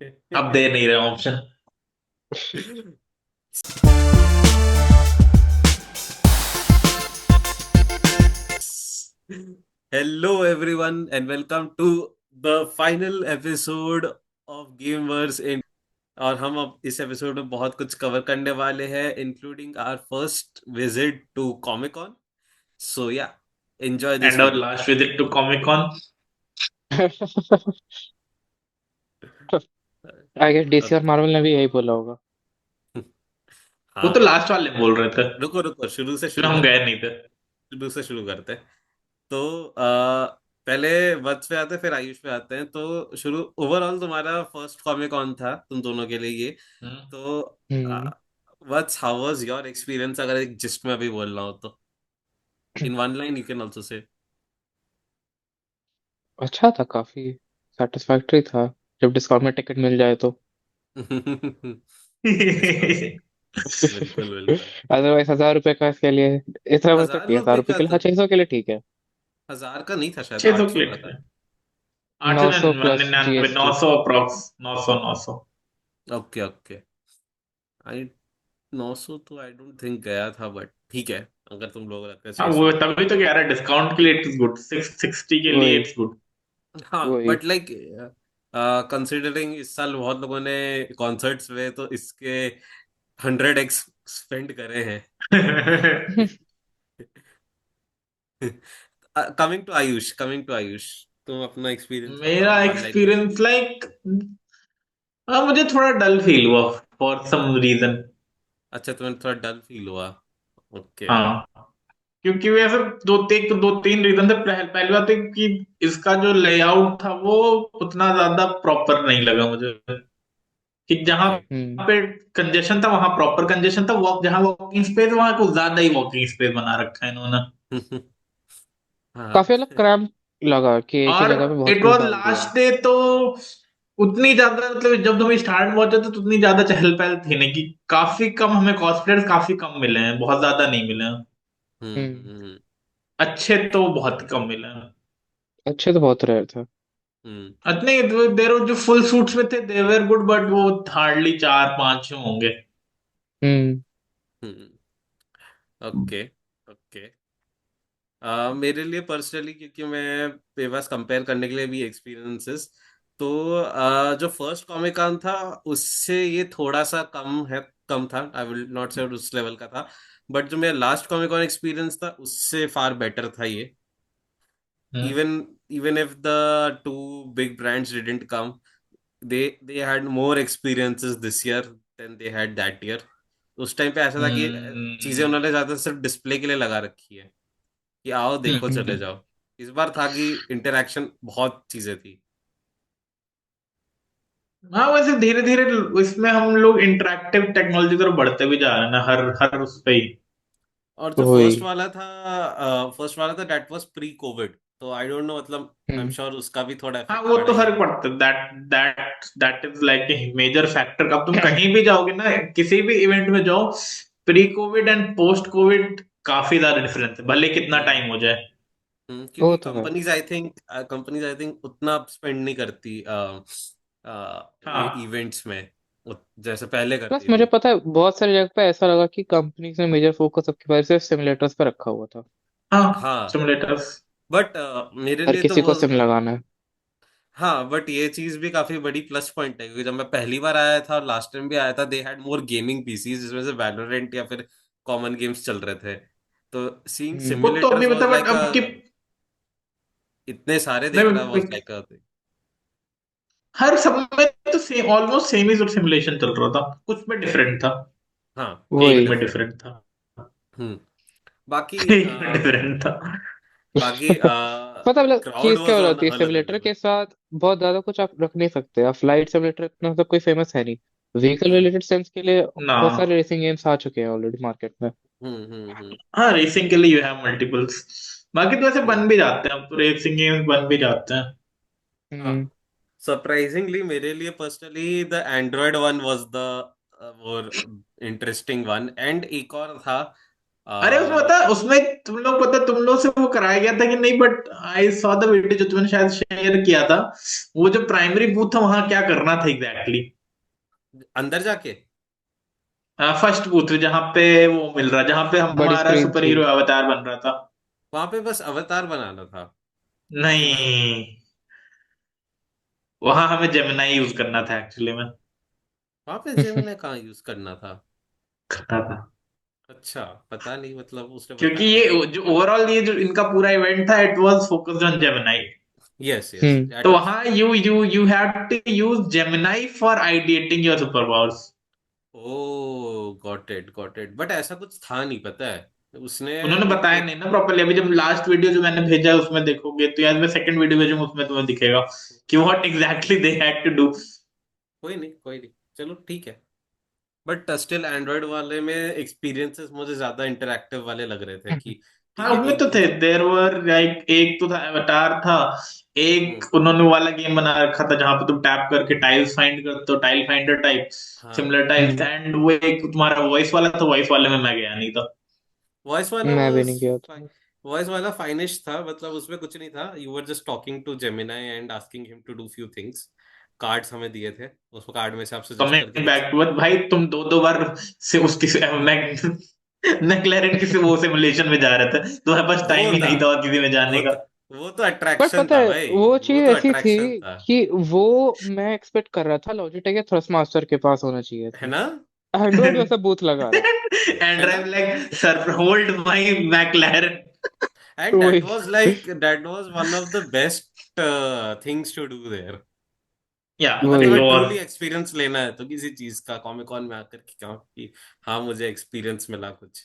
अब दे नहीं रहे option. Hello, everyone, and welcome to the final episode of Gameverse in। और हम अब इस एपिसोड में बहुत कुछ कवर करने वाले हैं, including our first visit to Comic Con. So yeah, enjoy this and our video. Last visit to Comic Con. Okay. I guess DC और मार्वल ने भी यही बोला होगा। वो तो हाँ, लास्ट वाले बोल रहे थे, रुको रुको, शुरू से जो शुरू हम करते गए हैं। नहीं थे। शुरू से शुरू करते हैं। तो पहले वत्स पे आते हैं, फिर आयुष पे आते हैं। तो शुरू, ओवरऑल तुम्हारा फर्स्ट कॉमिक कॉन था तुम दोनों के लिए ये। हम्म। तो hmm. What's how was your experience, अगर एक जिस्ट में अभी बोलना हो तो, in one line you can also say. अच्छा था, काफी सेटिस्फैक्टरी था जब डिस्काउंट में टिकट मिल जाए तो। डिस्काउंट। बिल्कुल बिल्कुल। अदरवाइज 1000 रुपए का इसके लिए इतना मतलब हजार ठीक है, हजार रुपए रुपए का के लिए, हाँ, था? 600 के लिए ठीक है। 1000 का नहीं था, शायद 600 800 के का लिए था। 800 प्लस 899, नौ अच्छा। सौ अप्रोक्स, 900 900। Okay okay. आई 900 तो आई डोंट थिंक गया था, बट ठीक है, अगर तुम लोग रखते हैं हाँ, छह वो सौ तभी तो कह रहा है डिस्काउंट के लिए इट्स गुड, 660 के लिए वही। It's good. हाँ, वही। बट लाइक कंसिडरिंग इस साल बहुत लोगों ने कॉन्सर्ट्स में तो इसके 100x स्पेंड करे हैं। कमिंग टू आयुष, तुम अपना एक्सपीरियंस मेरा बताओ वन लाइन में। एक्सपीरियंस लाइक, हाँ, मुझे थोड़ा डल फील हुआ फॉर सम रीजन। अच्छा, तुम्हें थोड़ा डल फील हुआ? ओके। हाँ, क्योंकि वैसे दो तीन रीजन थे। पहली बात है कि इसका जो लेआउट था वो उतना ज्यादा प्रॉपर नहीं लगा मुझे। कि जहां ओके। पे कंजेशन था वहां प्रॉपर कंजेशन था, वॉक जहां वॉकिंग स्पेस वहां कुछ ज्यादा ही वॉकिंग स्पेस बना रखा है इन्होंने। हाँ। काफी अलग क्रैम्प लगा कि एक ही और जगह पे बहुत इट कुछ वाज डाल दिया। लास्ट डे, तो उतनी ज्यादा मतलब जब तुम स्टार्ट में पहुंचे तो उतनी ज्यादा चहल पहल थी नहीं, कि काफी कम हमें कॉस्प्लेयर्स काफी कम मिले हैं, बहुत ज्यादा नहीं मिले हैं। हम्म हम्म। हम्म अच्छे तो बहुत कम मिले हैं। अच्छे तो बहुत रेयर था। हम्म इतने देर जो फुल सूट्स में थे दे वेर गुड, बट वो हार्डली चार पांच होंगे। हम्म। हम्म। Okay okay. मेरे लिए पर्सनली, क्योंकि मैं मेरे पास कंपेयर करने के लिए भी एक्सपीरियंसेस, तो जो फर्स्ट कॉमिक कॉन था उससे ये थोड़ा सा कम है, कम था। आई विल नॉट से उस लेवल का था। बट जो मेरा लास्ट कॉमिक कॉन एक्सपीरियंस था उससे फार बेटर था ये। Hmm. Even even if the two big brands didn't come, they had more experiences this year than they had that year। उस टाइम पे ऐसा था कि चीजें हम्म। उन्होंने ज्यादा सिर्फ डिस्प्ले के लिए लगा रखी है, कि आओ देखो चले हम्म। जाओ। इस बार था कि इंटरेक्शन बहुत चीजें थी। हाँ, वैसे धीरे धीरे इसमें हम लोग इंटरेक्टिव टेक्नोलॉजी की तरफ बढ़ते भी जा रहे हैं ना, हर हर उस पे ही। और जो वही। फर्स्ट वाला था दैट वाज प्री कोविड। तो आई डोंट नो, मतलब आई एम हम्म। श्योर उसका भी थोड़ा हाँ, इफेक्ट वो पड़ा तो ही फर्क होगा। पड़ता है। That is like a major factor. अब तुम कहीं भी जाओगे ना, किसी भी इवेंट में जाओ, pre Covid and post Covid काफी ज्यादा डिफरेंस है, भले कितना हम्म टाइम हो जाए। वो क्योंकि तो है। कंपनीज आई थिंक उतना स्पेंड नहीं करती हाँ। इवेंट्स में, जैसे पहले प्लस करती मुझे थी। पता है बहुत सारी जगह पे ऐसा लगा कि कंपनीज ने मेजर फोकस सबके बारे सिर्फ सिमुलेटर्स पे रखा हुआ था। हाँ, हाँ, सिमुलेटर्स। बट मेरे हर लिए तो किसी वो, को सिम लगाना है। हाँ, बट ये चीज भी काफी बड़ी प्लस पॉइंट है, क्योंकि जब मैं पहली बार आया था और लास्ट टाइम भी आया था, they had more gaming PCs जिसमें से वैलोरेंट या फिर कॉमन गेम्स चल रहे थे। तो सीइंग वो तो सिमुलेटर्स अभी वाज बता, बट लाइक, अब की इतने सारे देखना वाज नहीं, लाइक हर सब में तो सेम, ऑलमोस्ट सेम ही सिमुलेशन चल रहा था, कुछ में डिफरेंट था। हाँ, कुछ में एक में डिफरेंट। डिफरेंट था। हम्म बाकी एक में डिफरेंट था। बाकी पता मतलब क्राउड चीज क्या वाज हो ऑन जाती है अ लेवल सिमुलेटर लेवल। के साथ, बहुत ज्यादा कुछ आप रख नहीं सकते। आप फ्लाइट सिमुलेटर इतना सब कोई फेमस है नहीं। व्हीकल हम्म रिलेटेड सेंस के लिए ना। बहुत सारे रेसिंग गेम्स आ चुके हैं ऑलरेडी मार्केट में। हम्म। हाँ, रेसिंग के लिए यू हैव मल्टीपल्स। बाकी तो ऐसे हम्म बन भी जाते हैं, अब तो रेसिंग गेम्स बन भी जाते हैं। हाँ, हम्म। सरप्राइजिंगली मेरे लिए personally the Android one was the more interesting one. And एक और था, अरे उसमें पता, उसमें तुम लोग पता, तुम लोग से वो कराया गया था कि नहीं, but I saw the video जो तुमने शायद शेयर किया था। वो जो प्राइमरी बूथ था वहां क्या करना था एग्जैक्टली? अंदर जाके फर्स्ट बूथ जहां पे वो मिल रहा, जहां पे बड़ी हमारा स्क्रीन सुपर थी। हीरो अवतार बन रहा था। वहां पे बस अवतार बनाना था। नहीं, वहां हमें जेमिनाई यूज करना था एक्चुअली में। वहां पे जेमिनी कहाँ यूज करना था? करना था अच्छा, पता नहीं, मतलब उसने क्योंकि बताया नहीं। ये जो ओवरऑल ये जो इनका पूरा इवेंट था, it was focused on Gemini. Yes yes, hmm. That तो वाज। वहां you have to use Gemini for ideating your super powers. Oh got it, but ऐसा कुछ था नहीं, पता है उसने। उन्होंने बताया एक नहीं ना प्रॉपर्ली। अभी जब लास्ट वीडियो जो मैंने भेजा है उसमें देखोगे, तो यार मैं सेकंड वीडियो भेजूंगा उसमें तुम्हें दिखेगा कि what exactly they had to do. कोई नहीं, कोई नहीं, चलो ठीक है। बट स्टिल एंड्रॉयड वाले में एक्सपीरियंसेस मुझे ज्यादा इंटरेक्टिव वाले लग रहे थे कि हाँ, ठीक है, उसमें एक तो थे, दूसरे। देयर वर लाइक, एक तो था एवतार था, हम्म। एक उन्होंने वाला गेम बना रखा था जहां पे तुम टैप करके टाइल्स फाइंड करते हो, टाइल फाइंडर टाइप, हाँ, सिमिलर टाइल्स, हम्म। एंड वो एक तुम्हारा वॉइस वाला था, वॉइस वाले में मैं गया नहीं था। वॉइस वाला मैं भी वाज नहीं गया था। वॉइस वाला फाइनिश था, मतलब उसमें कुछ नहीं था, you were just talking to Gemini and asking him to do few things. Cards हमें दिए थे, उस कार्ड में से आप सजेस्ट करके कमिंग लिख बैक सकते। टू भाई, तुम दो दो बार से उसकी मैक्लेरन की वो सिमुलेशन में जा रहे थे, तुम्हारे पास वो टाइम ही था नहीं था और किसी में जाने वो का। तो वो तो बट अट्रैक्शन पता था है भाई। वो वो चीज तो ऐसी थी अट्रैक्शन था। कि वो मैं एक्सपेक्ट कर रहा था लॉजिटेक या थ्रस्ट मास्टर के पास होना चाहिए है था। ना? एंड्रॉइड वैसा बूथ लगा रहा एंड है ना? Drive like sir, hold my McLaren. End है। वही that was one of the best things to do there. या अगर इट वही तुम्हें ट्रूली वाज। एक्सपीरियंस लेना है तो किसी चीज का कॉमिक कॉन में आकर के कहो कि हाँ, मुझे एक्सपीरियंस मिला कुछ,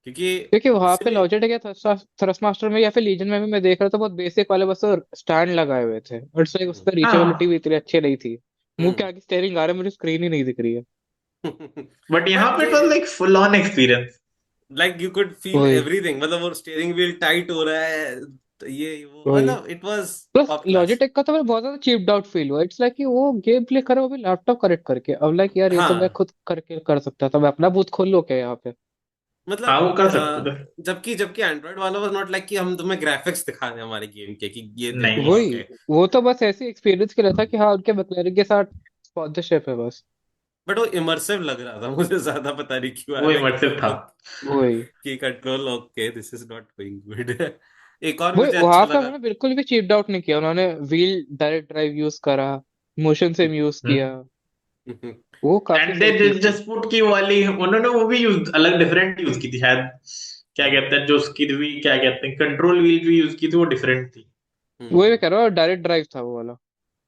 क्योंकि क्योंकि वहां पे इसीलिए। लॉजिटेक या थ्रस्ट मास्टर में या फिर लीजन में भी मैं देख रहा था बहुत बेसिक वाले बस स्टैंड लगाए हुए थे, और उससे उस हम्म। पर रीचेबिलिटी भी हाँ, इतनी अच्छी नहीं थी। मुंह के हम्म। आगे स्टेयरिंग आ रहा है, मुझे स्क्रीन ही नहीं दिख रही है। बट यहाँ बट पे इट ये was like full on experience. Like you could feel वही। एवरीथिंग, मतलब वो स्टीयरिंग व्हील टाइट हो रहा है, तो ये वो वही मतलब it was plus top class. Logitech का तो मैं बहुत ज्यादा चीप्ड आउट फील हुआ। इट्स लाइक कि वो गेम प्ले करो वो भी लैपटॉप कनेक्ट करके। अब लाइक यार ये तो मैं हाँ, खुद करके कर सकता था, मैं अपना बूथ खोल लो क्या यहाँ पे। हाँ, मतलब वो कर सकते थे। जबकि जबकि एंड्रॉइड वाला वाज नॉट लाइक कि हम तुम्हें ग्राफिक्स दिखा रहे हैं हमारे गेम के कि ये देखो नहीं, वही, ओके। वो तो बस ऐसे एक्सपीरियंस के लिए था कि हाँ उनके मैक्लैरेन के साथ स्पॉन्सरशिप है बस। बट वो इमर्सिव लग रहा था मुझे, ज्यादा पता नहीं क्यों आया, वो लाइक इमर्सिव था। वही की control, okay this is not going good. एक और वही मुझे अच्छा वहां पे लगा। उन्होंने बिल्कुल भी चीप्ड आउट नहीं किया। उन्होंने व्हील डायरेक्ट ड्राइव यूज करा, मोशन सिम यूज किया। वो काफी एंड दे सही चीज थी। जस्ट पुट की वाली, उन्होंने वो भी यूज अलग डिफरेंट यूज की थी शायद। क्या कहते हैं जो उसकी भी, क्या कहते हैं, कंट्रोल व्हील भी यूज की थी, वो डिफरेंट थी। वही मैं कह रहा हूँ, डायरेक्ट ड्राइव था वो वाला।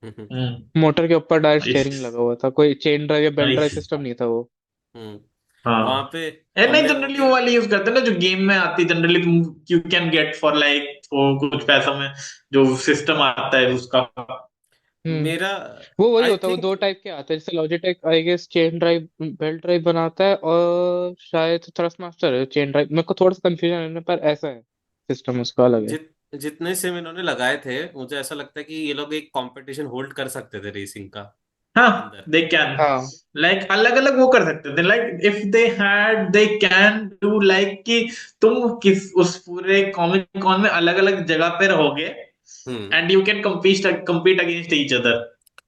हम्म। मोटर के ऊपर डायरेक्ट स्टेयरिंग नाइस, लगा हुआ था, कोई चेन ड्राइव या बेल्ट ड्राइव नाइस। सिस्टम नहीं था वो। वहां हाँ, पे नहीं, हमने वो जनरली भी। वो वाली यूज करते हैं ना जो गेम में आती, जनरली तुम you can get for like कुछ पैसों में, जो सिस्टम आता है उसका। हम्म। मेरा वो वही आई होता है, वो थिंक दो टाइप के आते हैं। जैसे Logitech I guess chain drive belt drive बनाता है, और शायद थ्रस्ट मास्टर चेन ड्राइव। मेरे को थोड़ा सा कंफ्यूजन है पर ऐसा है, सिस्टम उसका अलग है। जितने सिम इन्होंने लगाए थे, मुझे ऐसा लगता है कि ये लोग एक कंपटीशन होल्ड कर सकते थे रेसिंग का हाँ, अंदर। दे कैन, हाँ। लाइक अलग अलग वो कर सकते थे, like if they had they can do like कि तुम किस उस पूरे कॉमिक कॉन में अलग अलग जगह पे रहोगे, hmm. And you can compete against each other.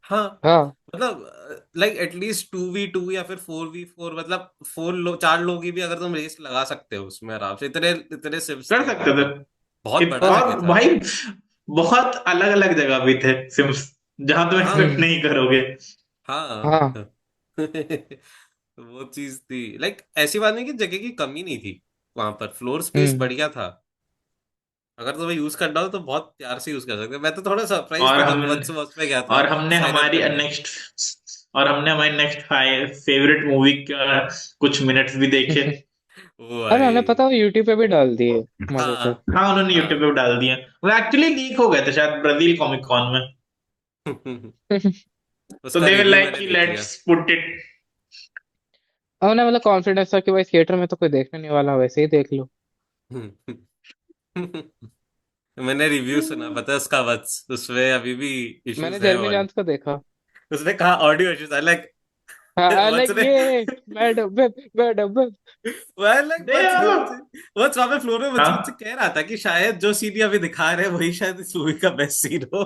हाँ, हाँ। मतलब लाइक एटलीस्ट 2v2 या फिर 4v4, मतलब 4 लोग की भी अगर तुम रेस लगा सकते हो उसमें आराम से, इतने इतने सिम्स कर थे सकते वहां थे। पे। बहुत बड़ा पर जगह और था। भाई बहुत अलग अलग जगह भी थे सिम्स जहां तुम एक्सपेक्ट हाँ, हम्म। नहीं करोगे। हाँ। हाँ। वो चीज थी, लाइक ऐसी बात नहीं कि जगह की कमी नहीं थी, वहां पर फ्लोर स्पेस हम्म। बढ़िया था। अगर तुम्हें यूज करना हो तो बहुत प्यार से यूज कर सकते हो। मैं तो थोड़ा सरप्राइज और था हम जब वंस वॉच पे गया था और हमने साइन अप हमारी करने। नेक्स्ट और हमने हमारी नेक्स्ट फेवरेट मूवी का कुछ मिनट्स भी देखे। वो अरे मैंने भाई। पता वो यूट्यूब पे भी डाल दिए मजे से। हाँ, हाँ, उन्होंने यूट्यूब हाँ। पे डाल दिए। वो एक्चुअली लीक हो गए थे शायद ब्राजील कॉमिक कॉन में। तो उसका दे वर रिव्यू लाइक मैंने कि देख लिया। Let's put it. अब ना मतलब कॉन्फिडेंस था कि भाई थिएटर में तो कोई देखने नहीं वाला, वैसे ही देख लो। मैंने रिव्यू सुना, पता है उसका, वत्स उसमें अभी भी मैंने इश्यूज है जेरेमी ऑडियो। जानस का देखा। उसने कहा audio issues, I like I what's like ये Madame Web, Madame Web. Like they मतलब बस वहां पे फ्लोर में बच्चे बच्चे हाँ कह रहा था कि शायद जो सीन अभी दिखा रहे हैं वही शायद इस मूवी का बेस्ट सीन हो।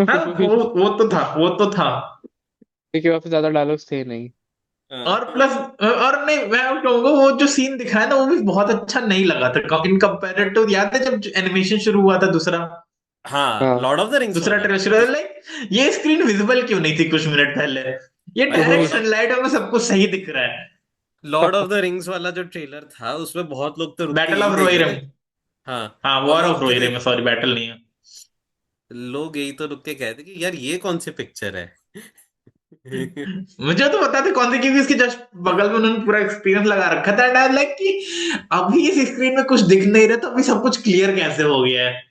हाँ, वो तो था, वो तो था। क्योंकि वहाँ पे ज्यादा डायलॉग्स थे नहीं। हाँ और प्लस, और नहीं, मैं कहूंगा वो जो सीन दिखाया ना वो भी बहुत अच्छा नहीं लगा था इन कंपेरेटिव। याद है जब एनिमेशन शुरू हुआ था दूसरा, हाँ, हाँ लॉर्ड ऑफ द रिंग्स दूसरा वाला। ट्रेलर शुरू हुआ, लाइक ये स्क्रीन विजिबल क्यों नहीं थी कुछ मिनट पहले? ये वही। डायरेक्ट सनलाइट में सब कुछ सही दिख रहा है। लॉर्ड ऑफ द रिंग्स वाला जो ट्रेलर था उसमें बहुत लोग तो रुक के बैटल यही ऑफ देख रहे रोहैरम। थे। हाँ, हाँ, और वॉर ऑफ लोग कहते रोहैरम, सॉरी बैटल नहीं है। लोग यही तो रुक के कहते कि यार ये कौन सी पिक्चर है। मुझे तो पता था कौन सी, क्योंकि इसके जस्ट बगल में उन्होंने पूरा एक्सपीरियंस लगा रखा था, एंड लाइक कि अभी इस स्क्रीन में कुछ दिख नहीं रहा, तो अभी सब कुछ क्लियर कैसे हो गया है?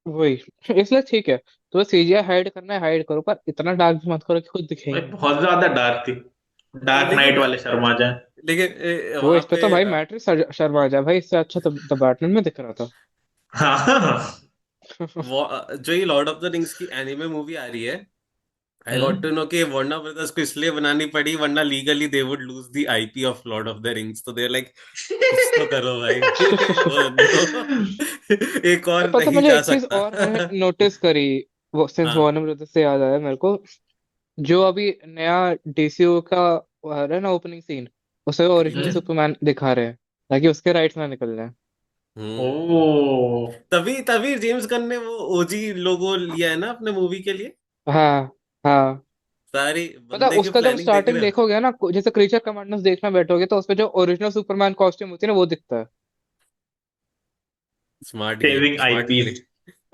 वही। इसलिए ठीक है, तो सीजीआई हाइड करना है हाइड करो, पर इतना डार्क भी मत करो कि कुछ दिखे ही भाई नहीं। बहुत ज्यादा डार्क थी, डार्क नाइट लेकिन वाले शर्मा जाए। लेकिन वो वहां इस पे पे तो भाई मैट्रिक्स शर्मा आ जाए भाई, इससे अच्छा तो द बैटमैन में दिख रहा था। हाँ हाँ। जो ये लॉर्ड ऑफ द रिंग्स की एनिमे मूवी आ रही है, आई गॉट टू नो कि वार्नर ब्रदर्स को इसलिए बनानी पड़ी वरना legally they would lose the IP of Lord of the rings, तो दे लाइक कुछ तो करो भाई। ओ नो, एक और पता नहीं मुझे जा एक चीज सकता। और मैंने नोटिस करी, वो सिंस हाँ। वार्नर ब्रदर्स से याद आया मेरे को, जो अभी नया डीसीयू का आ रहा है ना ओपनिंग सीन, उसे ओरिजिनल हम्म। सुपरमैन दिखा रहे हैं ताकि उसके राइट्स ना निकल जाए। हम्म। ओ। तभी तभी जेम्स गन ने वो ओजी लोगो लिया है ना अपने मूवी के लिए। हाँ हाँ। सारी पता बंदे की उसका जब प्लानिंग देख स्टार्टिंग रहे हो। देखोगे ना, जैसे क्रीचर कमांडर्स देखना बैठोगे तो उसपे जो ओरिजिनल सुपरमैन कॉस्ट्यूम होती है ना वो दिखता है। Smart game, saving smart play. IPs.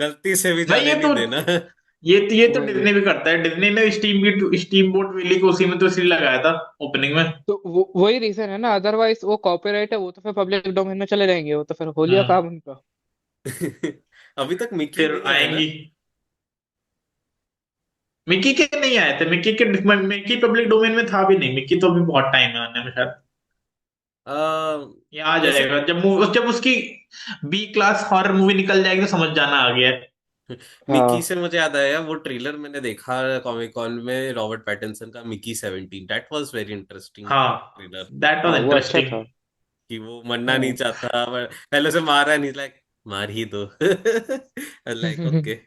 गलती से भी नहीं, जाने नहीं देना। ये तो वही। डिज्नी भी करता है। डिज्नी ने स्टीम बोट वैली को उसी में तो इसलिए लगाया था ओपनिंग में। तो वही रीजन है ना, अदरवाइज वो कॉपीराइट है, वो तो फिर पब्लिक डोमेन में चले जाएंगे, वो तो फिर हो लिया हम्म। काम उनका। अभी तक मिकी फिर नहीं आया ना। आएंगी। मिक्की के नहीं आए थे, मिक्की पब्लिक डोमेन में था भी नहीं, मिक्की तो अभी बहुत टाइम है आने में शायद। ये आ जैसे जाएगा जब उसकी बी क्लास हॉरर मूवी निकल जाएगी तो समझ जाना आ गया है। मिकी हाँ से मुझे याद आया वो ट्रेलर मैंने देखा कॉमिक कॉन में रॉबर्ट पैटिंसन का Mickey 17, that was very interesting हाँ, ट्रेलर। दैट हाँ वाज वो अच्छा इंटरेस्टिंग। था। कि वो मरना नहीं हाँ। चाहता पहले से मारा नहीं, लाइक मार ही दो। Like okay.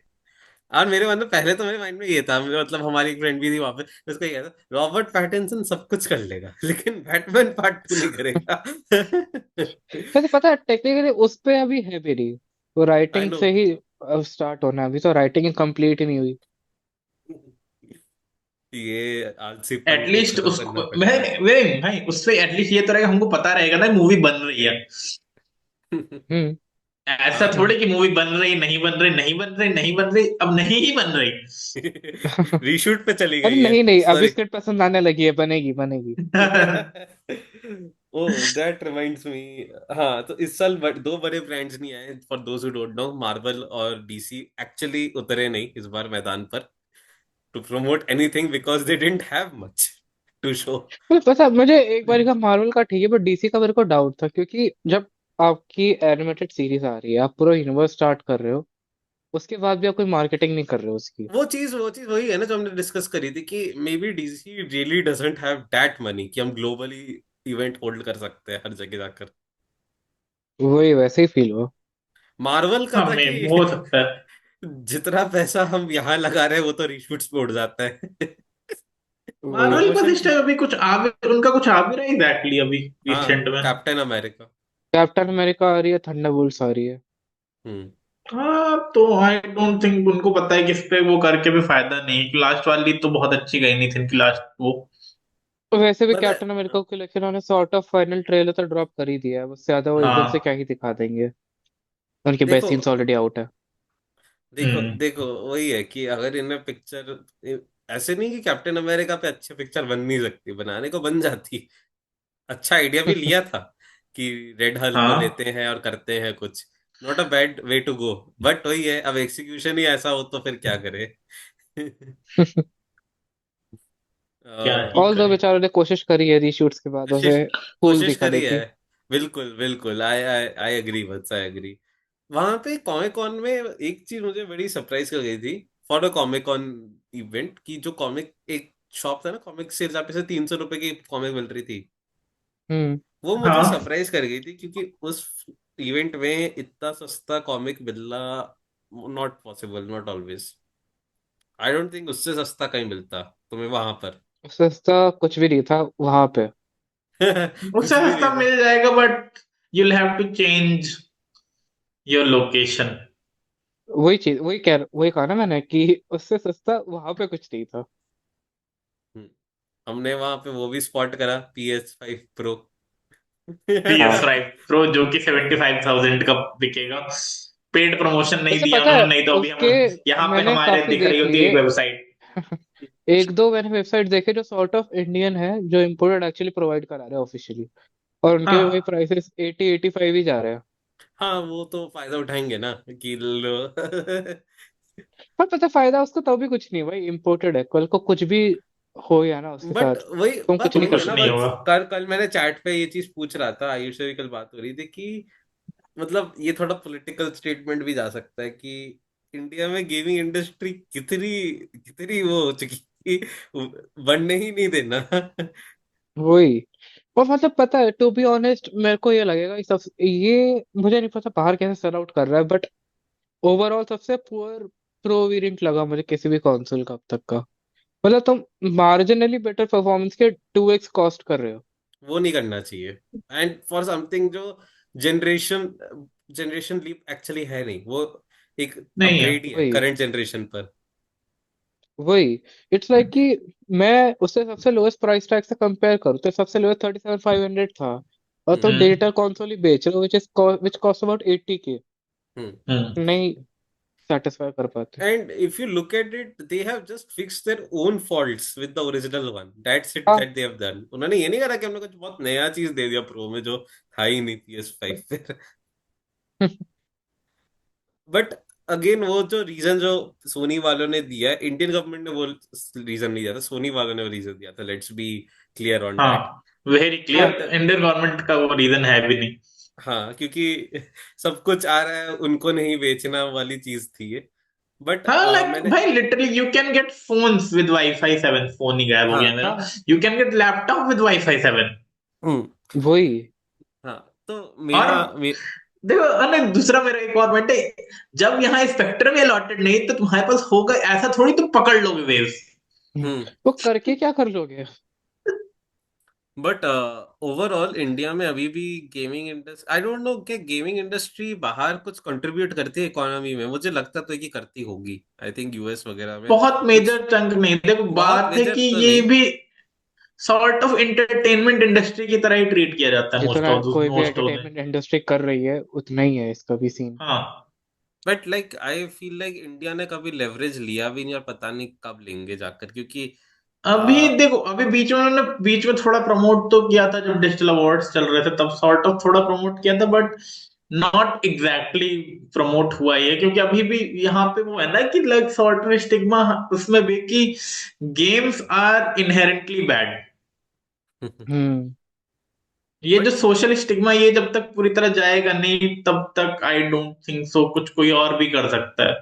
और मेरे मतलब पहले तो मेरे माइंड में ये था, मतलब हमारी एक फ्रेंड भी थी वहां पे, उसको ये था रॉबर्ट पैटिंसन सब कुछ कर लेगा लेकिन बैटमैन पार्ट 2 नहीं करेगा। वैसे पता है टेक्निकली उस पे अभी है भी नहीं, वो आई राइटिंग नो। से ही स्टार्ट होना है, अभी तो राइटिंग कंप्लीट ही नहीं हुई। ये आलसीपन को एटलीस्ट खत्म उसको करना भाई, पड़ेगा। भाई उससे एटलीस्ट ये तो रहेगा, हमको पता रहेगा ना मूवी बन रही है। हम्म। ऐसा थोड़ी कि मूवी बन रही, नहीं बन रही, नहीं बन रही, नहीं बन रही, अब नहीं ही बन रही। रीशूट पे चली अरे गई है, नहीं नहीं, अभी सॉरी। स्क्रिप्ट पसंद आने लगी है, बनेगी बनेगी। Oh that reminds me. हाँ, तो इस साल दो बड़े ब्रांड्स नहीं आए, for those who don't know, Marvel और डीसी एक्चुअली उतरे नहीं इस बार मैदान पर to promote anything because they didn't have much to show. मुझे पता, मुझे एक बार का मार्वल का ठीक है, पर डीसी का मेरे को डाउट था, क्योंकि जब आपकी एनिमेटेड सीरीज आ रही है, आप पूरा यूनिवर्स स्टार्ट कर रहे हो, उसके बाद भी आप कोई मार्केटिंग नहीं कर रहे हो उसकी। वो चीज वही है ना जो हमने डिस्कस करी थी कि may be DC really doesn't have that money कि हम ग्लोबली इवेंट होल्ड कर सकते हैं हर जगह जाकर। वही वैसे ही फील हुआ। मार्वल का हाँ, था मैं हो कि सकता है। जितना पैसा हम यहाँ लगा रहे हैं वो तो रीशूट्स पे उड़ जाता है। वही। मार्वल का प्रमोशन दिस की। टाइम अभी कुछ आ भी, उनका कुछ आ भी रहा है एग्जैक्टली अभी हाँ, रिसेंट में। Captain America. कैप्टन अमेरिका आ रही है, थंडरबोल्ट्स आ रही है। हम्म। हाँ, तो आई डोंट थिंक उनको पता है कि इस पे वो करके भी फायदा नहीं। लास्ट वाली तो बहुत अच्छी गई नहीं थी इनकी लास्ट वो। तो वैसे भी पता कैप्टन अमेरिका को लेकर उन्होंने सॉर्ट ऑफ फाइनल ट्रेलर तो ड्रॉप कर ही दिया है, उससे ज्यादा वो एकदम से हाँ। क्या ही दिखा देंगे, उनके बेस्ट देखो सीन्स ऑलरेडी आउट है। देखो हम्म। देखो वही है कि अगर इन्हें पिक्चर, ऐसे नहीं कि कैप्टन अमेरिका पे अच्छी पिक्चर बन नहीं सकती, बनाने को बन जाती। अच्छा आइडिया भी लिया था कि रेड हल को हाँ। लेते हैं और करते हैं कुछ, not a bad way to go, but वही है अब एग्जीक्यूशन ही ऐसा हो तो फिर क्या करे। क्या ही ऑल दो करे। बेचारों ने कोशिश करी है रीशूट्स के बाद कोशिश उसे कूल कोशिश दिखाने करी है। की। बिल्कुल बिल्कुल, आई आई आई एग्री, बस आई एग्री। वहां पे कॉमिक कॉन में एक चीज मुझे बड़ी सरप्राइज कर गई थी, for a comic con event, की जो कॉमिक एक शॉप था ना कॉमिक सेल, जहाँ पे से 300 रुपए की कॉमिक मिल रही थी, हम्म। वो मुझे हाँ। सरप्राइज कर गई थी, क्योंकि उस इवेंट में इतना सस्ता कॉमिक मिलना not possible, not always. I don't think उससे सस्ता कहीं मिलता तुम्हें वहां पर। सस्ता कुछ भी नहीं था वहां पे। कुछ उससे भी नहीं सस्ता था। मिल जाएगा but you'll have to change your location. वही चीज, वही कहा ना मैंने कि उससे सस्ता वहां पे कुछ नहीं था। हम्म, हमने वहां पे वो भी स्पॉट करा, PS5 Pro। PS5 हाँ। Pro जो कि 75,000 का बिकेगा। पेड प्रमोशन नहीं वैसे दिया पता है उन्होंने, नहीं तो अभी उसके, हम यहाँ पे मैंने हमारे काफी दिख रही देख होती लिए। एक वेबसाइट। एक दो मैंने वेबसाइट देखे जो सॉर्ट ऑफ इंडियन है, जो इम्पोर्टेड एक्चुअली प्रोवाइड करा रहे हैं ऑफिशियली, और उनके वही हाँ। प्राइसेस 80-85 ही जा रहे हैं। हाँ, वो तो फायदा उठाएंगे ना कि लो। पर पता फायदा उसको तो भी कुछ नहीं भाई, इम्पोर्टेड है, कल को कुछ भी हो या ना उसके बट साथ वही तुम बात कुछ नहीं वही कर है ना, कुछ नहीं सकते। होगा। बस कल कल मैंने चैट पे ये चीज पूछ रहा था, आयुष से भी कल बात हो रही थी कि मतलब ये थोड़ा पॉलिटिकल स्टेटमेंट भी जा सकता है कि इंडिया में गेमिंग इंडस्ट्री कितनी कितनी वो हो चुकी कि बनने ही नहीं देना। वही। और मतलब पता है, टू बी ऑनेस्ट मेरे को ये लगेगा, ये मुझे नहीं पता बाहर कैसे सेल आउट कर रहा है, बट ओवरऑल सबसे पुअर प्रो वेरिएंट लगा मुझे किसी भी कंसोल का अब तक का। मतलब तुम मार्जिनली बेटर परफॉर्मेंस के 2x कॉस्ट कर रहे हो। वो नहीं करना चाहिए। एंड फॉर समथिंग जो जनरेशन जनरेशन लीप एक्चुअली है नहीं, वो एक नहीं है। अपग्रेड ही है वही करंट जनरेशन पर। वही इट्स लाइक कि मैं उससे सबसे लोएस्ट प्राइस टैग से कंपेयर करूँ तो सबसे लोएस्ट 37,500 था, और तुम हम्म। डिजिटल हम्म। कंसोल ही बेच रहे हो विच कॉस्ट अबाउट 80K। हम्म। हम्म। नहीं सेटिस्फाई कर पाते। And if you look at it, they have just fixed their own faults with the original one. That's it हाँ। that they have done. उन्होंने ये नहीं करा कि हमने कुछ बहुत नया चीज दे दिया प्रो में जो था ही नहीं PS5 पे। बट अगेन वो जो रीजन जो सोनी वालों ने दिया है, इंडियन गवर्नमेंट ने वो रीजन नहीं दिया था, सोनी वालों ने वो रीजन दिया था। Let's be clear on that. हाँ, very clear. But Indian government का वो रीजन है भी नहीं। हाँ, क्योंकि सब कुछ आ रहा है, उनको नहीं बेचना वाली चीज थी ये। बट हाँ, लाइक मैंने भाई literally you can get phones with wifi 7। Phone ही गायब हो गया हाँ। मेरा। हाँ। You can get laptop with wifi 7। Hmm. वही। हाँ, तो और देखो, अरे दूसरा मेरा एक और पॉइंट है, जब यहाँ स्पेक्ट्रम अलॉटेड नहीं तो तुम्हारे पास होगा ऐसा थोड़ी तुम पकड़ लोगे वेव्स। हम्म। वो करके क्या कर लोगे। बट ओवरऑल इंडिया में अभी भी gaming industry, I don't know क्या गेमिंग इंडस्ट्री बाहर कुछ कंट्रीब्यूट करती है इकोनॉमी में, मुझे लगता तो है कि करती होगी, आई थिंक यूएस वगैरह में बहुत कुछ। मेजर चंक नहीं, देखो बहुत बात है मेजर कि तो ये नहीं। भी सॉर्ट ऑफ एंटरटेनमेंट इंडस्ट्री की तरह ही ट्रीट किया जाता है जितना मोस्ट ऑफ कोई भी मोस्ट ऑफ एंटरटेनमेंट इंडस्ट्री कर रही है उतना ही है इसका भी सीन। हाँ। But like I feel like India ने कभी लेवरेज लिया भी नहीं, और पता नहीं कब लेंगे जाकर, क्योंकि अभी देखो, अभी बीच में उन्होंने बीच में थोड़ा प्रमोट तो किया था जब डिजिटल अवार्ड्स चल रहे थे, तब सॉर्ट ऑफ थोड़ा प्रमोट किया था, बट नॉट एग्जैक्टली प्रमोट हुआ ही है, क्योंकि अभी भी यहाँ पे वो है ना कि लाइक सॉर्ट ऑफ स्टिग्मा उसमें भी कि गेम्स आर इनहेरेंटली बैड। हम्म। ये जो बट सोशल स्टिग्मा, ये जब तक पूरी तरह जाएगा नहीं तब तक आई डोंट थिंक सो कुछ कोई और भी कर सकता है।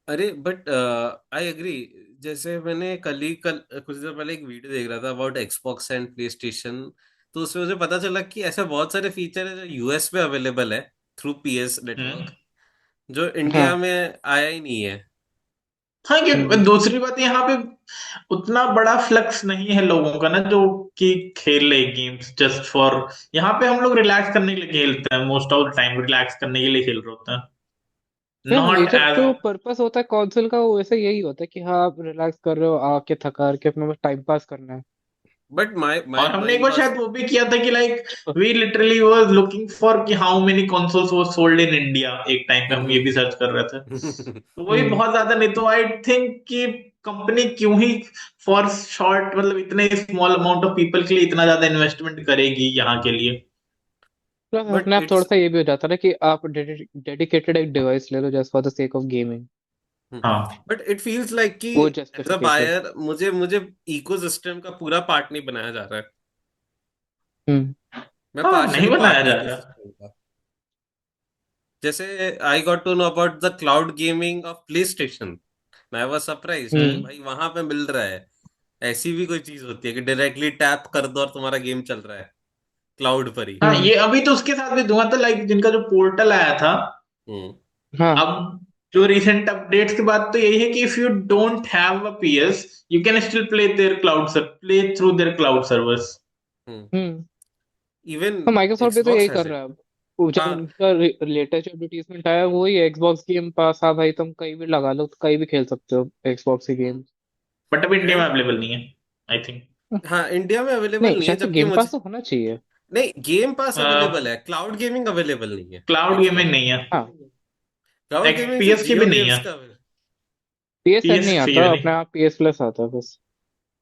अरे बट आई एग्री। जैसे मैंने कल कुछ देर पहले एक वीडियो देख रहा था about Xbox and play station, तो उसमें मुझे पता चला कि ऐसे बहुत सारे फीचर है जो यूएस में अवेलेबल है थ्रू पीएस हम्म। नेटवर्क, जो इंडिया हाँ। में आया ही नहीं है। हाँ, हम्म। दूसरी बात यहाँ पे उतना बड़ा फ्लक्स नहीं है लोगों का ना, जो कि खेले गेम्स जस्ट फॉर। यहाँ पे हम लोग रिलैक्स करने के लिए खेलते हैं, most of the time relax करने के लिए खेल रहे होते हैं, यार नॉट मेजर एज। जो पर्पस होता है कंसोल का वो वैसे यही होता है कि हाँ आप रिलैक्स कर रहे हो आके थका के अपना बस टाइम पास करना है। बट माय माय और हमने एक माय बार वाज शायद वो भी किया था कि like we literally was looking for कि हाउ मेनी कंसोल्स वो सोल्ड इन इंडिया, एक टाइम पे हम ये भी सर्च कर रहे थे। तो वही हम्म। बहुत ज्यादा नहीं, तो आई थिंक कि कंपनी क्यों ही फॉर शॉर्ट मतलब इतने स्मॉल अमाउंट ऑफ पीपल के लिए इतना ज्यादा इन्वेस्टमेंट करेगी यहाँ के लिए। प्लस बट अपने आप थोड़ा इट्स सा ये भी हो जाता है ना कि आप डेडिकेटेड एक डिवाइस ले लो just for the sake of gaming. हाँ। बट इट फील्स लाइक कि वो एज अ जस्टिफिकेशन। बायर मुझे मुझे इकोसिस्टम का पूरा पार्ट नहीं बनाया जा रहा है। हम्म। मैं हाँ, नहीं पार्शियली बनाया पार्ट हूँ जा रहा। इकोसिस्टम का। जैसे I got to know about the cloud gaming of PlayStation, मैं वाज सरप्राइज्ड कि हम्म। भाई वहां पे मिल रहा है। ऐसी भी कोई चीज होती है कि डायरेक्टली टैप कर दो और तुम्हारा गेम चल रहा है क्लाउड पर ही? हाँ, हम्म। ये अभी तो उसके साथ भी धुआं था, लाइक जिनका जो पोर्टल आया था। हम्म। हाँ। अब जो रिसेंट अपडेट्स के बाद तो यही है कि if you don't have a PS, you can still play through their cloud servers. Hmm. Hmm. Even तो माइक्रोसॉफ्ट भी तो यही एक्सबॉक्स कर हैज रहा इट। है अब। वो जब हाँ। उनका लेटेस्ट एडवर्टीजमेंट आया वही है, एक्सबॉक्स गेम पास। हाँ भाई, तुम कहीं भी लगा लो, कहीं भी खेल सकते हो एक्सबॉक्स के गेम। बट अब इंडिया में एंड अवेलेबल नहीं है, आई थिंक। हाँ, इंडिया में अवेलेबल नहीं, नहीं है, शायद से जबकि गेम मुझे, पास तो होना चाहिए। नहीं, गेम पास अवेलेबल है, क्लाउड गेमिंग अवेलेबल नहीं है क्लाउड गेमिंग एक्सबॉक्स। नहीं है। हाँ। क्लाउड गेमिंग सिर्फ पीएस की भी जियो नहीं है। गेम्स का। PS5 पीएस नहीं की आता, भी नहीं। अपने आप PS Plus आता है बस।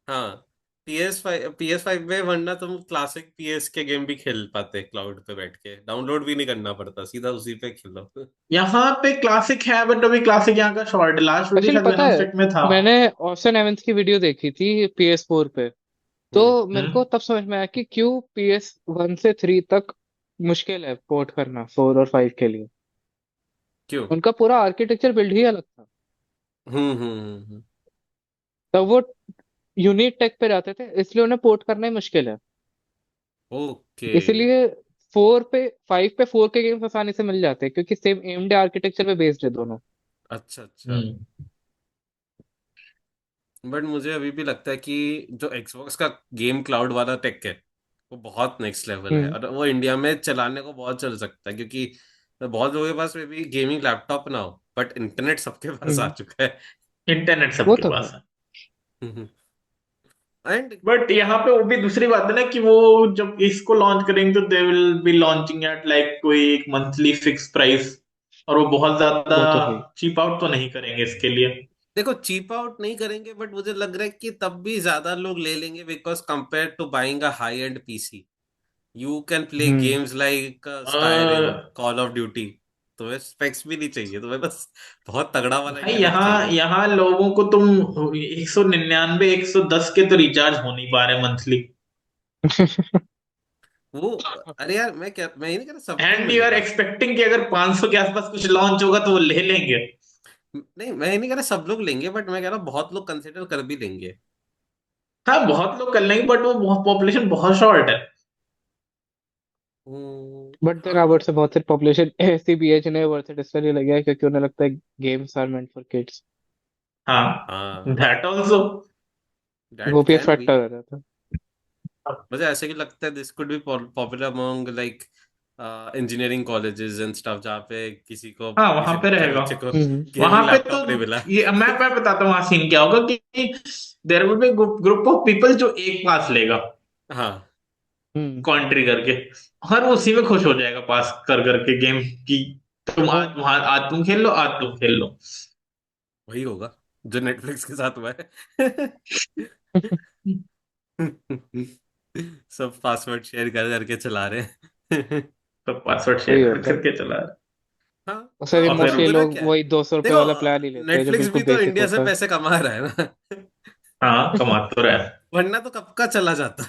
हाँ, PS5 में, वरना तुम क्लासिक PS के गेम भी खेल पाते क्लाउड पे बैठ के, डाउनलोड भी नहीं करना पड़ता, सीधा उसी पे खेलो। यहाँ पे क्लासिक है, बट अभी क्लासिक यहाँ का शॉर्ट, लास्ट वीडियो एक्चुअली शायद पता है, वेनसडेक में था। मैंने ऑस्टिन एवंस की वीडियो देखी थी PS4 पे। तो हम्म। मेरे को हम्म। तब समझ में आया कि क्यों PS1 से 3 तक मुश्किल है पोर्ट करना 4 और 5 के लिए। क्यों? उनका पूरा आर्किटेक्चर बिल्ड ही अलग था। हम्म। तब वो यूनिक टेक पे जाते थे, इसलिए उन्हें पोर्ट करना ही मुश्किल है। ओके। इसलिए 4 पे 5 पे 4 के गेम्स आसानी से मिल जाते हैं, क्योंकि सेम AMD आर्किटेक्चर पे बेस्ड है दोनों। अच्छा अच्छा। हम्म। बट मुझे अभी भी लगता है कि जो Xbox का गेम क्लाउड वाला टेक है, वो बहुत नेक्स्ट लेवल है, हम्म। और वो इंडिया में चलाने को बहुत चल सकता है, क्योंकि बहुत लोगों के पास में भी गेमिंग लैपटॉप ना हो, बट इंटरनेट सबके पास आ हम्म। चुका है। इंटरनेट वो सबके तो है। पास है। एंड बट यहाँ पे वो भी दूसरी बात है ना कि वो जब इसको लॉन्च करेंगे तो they will be launching at like कोई एक मंथली फिक्स प्राइस, और वो बहुत ज्यादा वो तो है ही। चीप आउट तो नहीं करेंगे इसके लिए। देखो, चीप आउट नहीं करेंगे, बट मुझे लग रहा है कि तब भी ज्यादा लोग ले लेंगे, because compare to buying a high end PC, you can play hmm. Games like Skyrim, और कॉल ऑफ ड्यूटी। तुम्हें स्पेक्स भी नहीं चाहिए, तुम्हें बस बहुत तगड़ा वाला भाई, इंटरनेट यहाँ चाहिए। यहाँ लोगों को तुम 199 110 के तो रिचार्ज हो नहीं पा रहे मंथली। वो, अरे यार, मैं ये नहीं कह रहा सबको एंड यू आर मिलेगा। एक्सपेक्टिंग कि अगर 500 के आसपास कुछ लॉन्च होगा तो वो ले लेंगे। नहीं, मैं ये नहीं कह रहा सब लोग लेंगे, बट मैं कह रहा बहुत लोग कंसिडर कर भी लेंगे। हाँ, बहुत लोग कर लेंगे, बट वो पॉपुलेशन बहुत शॉर्ट है। बट देन हाँ। आवर्ड से बहुत सारी पॉपुलेशन ऐसी भी है जिन्हें वर्थ इट इसलिए लगे है क्योंकि उन्हें लगता है games are meant for kids. हाँ, हाँ, दैट ऑल्सो। दैट वो भी एक कैन बी। फैक्टर है रहता है। मुझे ऐसे ही लगता है this could be popular among like engineering colleges and stuff, जहाँ पे हाँ, वहां किसी पे बच्चे रहेगा। बच्चे को हम्म। वहां गेमिंग पे तो लैपटॉप नहीं मिला। ये मैं बताता हूँ वहां सीन क्या होगा कि there will be group of people जो एक पास लेगा हाँ, हम्म। कॉन्ट्री करके, और वो उसी में खुश हो जाएगा पास कर करके गेम की। तुम हाँ। आज वहां, आज तुम खेल लो, आज तुम खेल लो। वही होगा जो नेटफ्लिक्स के साथ हुआ है। सब पासवर्ड शेयर कर करके चला रहे हैं। तो पासवर्ड वही शेयर कर होता है। करके चला रहा है। हाँ, उससे और फिर मोस्टली बुरा लोग क्या है? वही 200 रुपये देखो, वाला प्लान ही लेते हैं जो नेटफ्लिक्स बिल्कुल भी तो बेसिक इंडिया से होता है। पैसे कमा रहा है ना। हाँ, कमा तो रहा है। वरना तो कब का चला जाता।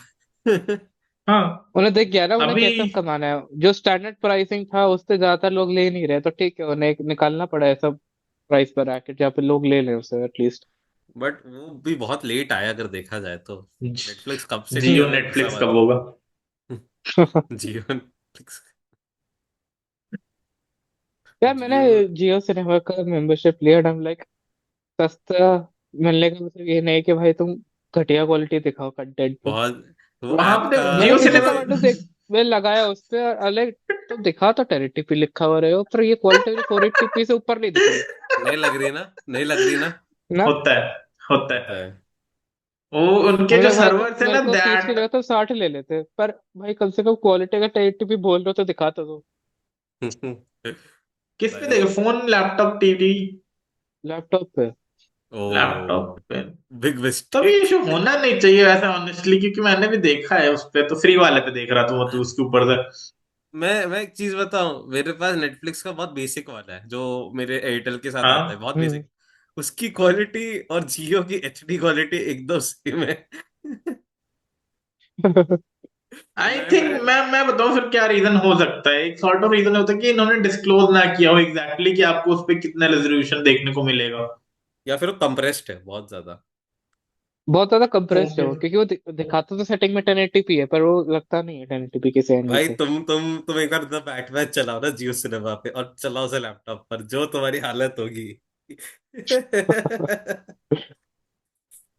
हाँ। उन्हें देख गया ना, उन्हें अभी कैसे कमाना है। जो स्टैंडर्ड प्राइसिंग था उससे ज्यादातर लोग ले नहीं रहे, तो ठीक है, उन्हें निकालना पड़ा ऐसा प्राइस पर रैकेट जहाँ पे लोग ले लें उसे एटलीस्ट। बट वो भी बहुत लेट आया, अगर देखा जाए तो। नेटफ्लिक्स कब से जियो इंडिया में घुसा नेटफ्लिक्स हुआ कब था। होगा? जियो नेटफ्लिक्स। यार मैंने जियो जियो सिनेमा का मेंबरशिप लिया, I'm लाइक सस्ता मिलने का मतलब ये नहीं कि भाई तुम घटिया क्वालिटी दिखाओ कंटेंट पे। बहुत, वो वहां ऐप पे का मैंने जियो पीछे सिनेमा। टमाटो देख मैं लगाया उस पे, और अलग तुम दिखा तो 1080p लिखा हुआ रहे हो, पर ये क्वालिटी मुझे 480p से ऊपर नहीं दिख रही नहीं लग रही ना, नहीं लग रही ना। ना। होता है, होता होता है। है। वो उनके मैं जो कहा भाई तुम सर्वर्स है मेरे ना, को 30 की दैट। जगह तो 60 ले लेते, पर भाई कम से कम क्वालिटी का 1080p बोल रहे हो तो दिखा तो दो। किस पे भाई, देखे, फोन, लैपटॉप, टीवी? लैपटॉप पे। ओ, लैपटॉप पे। बिग तब ये मिस्टेक। इशू होना नहीं चाहिए वैसे ऑनेस्टली, क्योंकि मैंने भी देखा है उस पे, तो फ्री वाले पे देख रहा था वो, तो उसके ऊपर से। मैं एक चीज बताऊं, मेरे पास नेटफ्लिक्स का बहुत बेसिक वाला है जो मेरे एयरटेल के साथ आता है, हाँ। बहुत हम्म। बेसिक। उसकी क्वालिटी और जियो की एचडी क्वालिटी एकदम सेम है। आई थिंक मैं मैं बताऊं फिर क्या रीजन हो सकता है। एक सॉर्ट ऑफ रीजन होता है कि इन्होंने डिस्क्लोज ना किया हो एग्जैक्टली कि आपको उस पे कितना रेजोल्यूशन देखने को मिलेगा। या फिर वो कंप्रेस्ड है बहुत ज्यादा। बहुत ज्यादा कंप्रेस्ड है ओके। वो, क्योंकि वो दिखाता तो सेटिंग में 1080p है, पर वो लगता नहीं है 1080p किसी एंगल भाई से। तुम एक बार द बैटमैन चलाओ ना जियो सिनेमा पे, और चलाओ उसे लैपटॉप पर, जो तुम्हारी हालत होगी। जैसे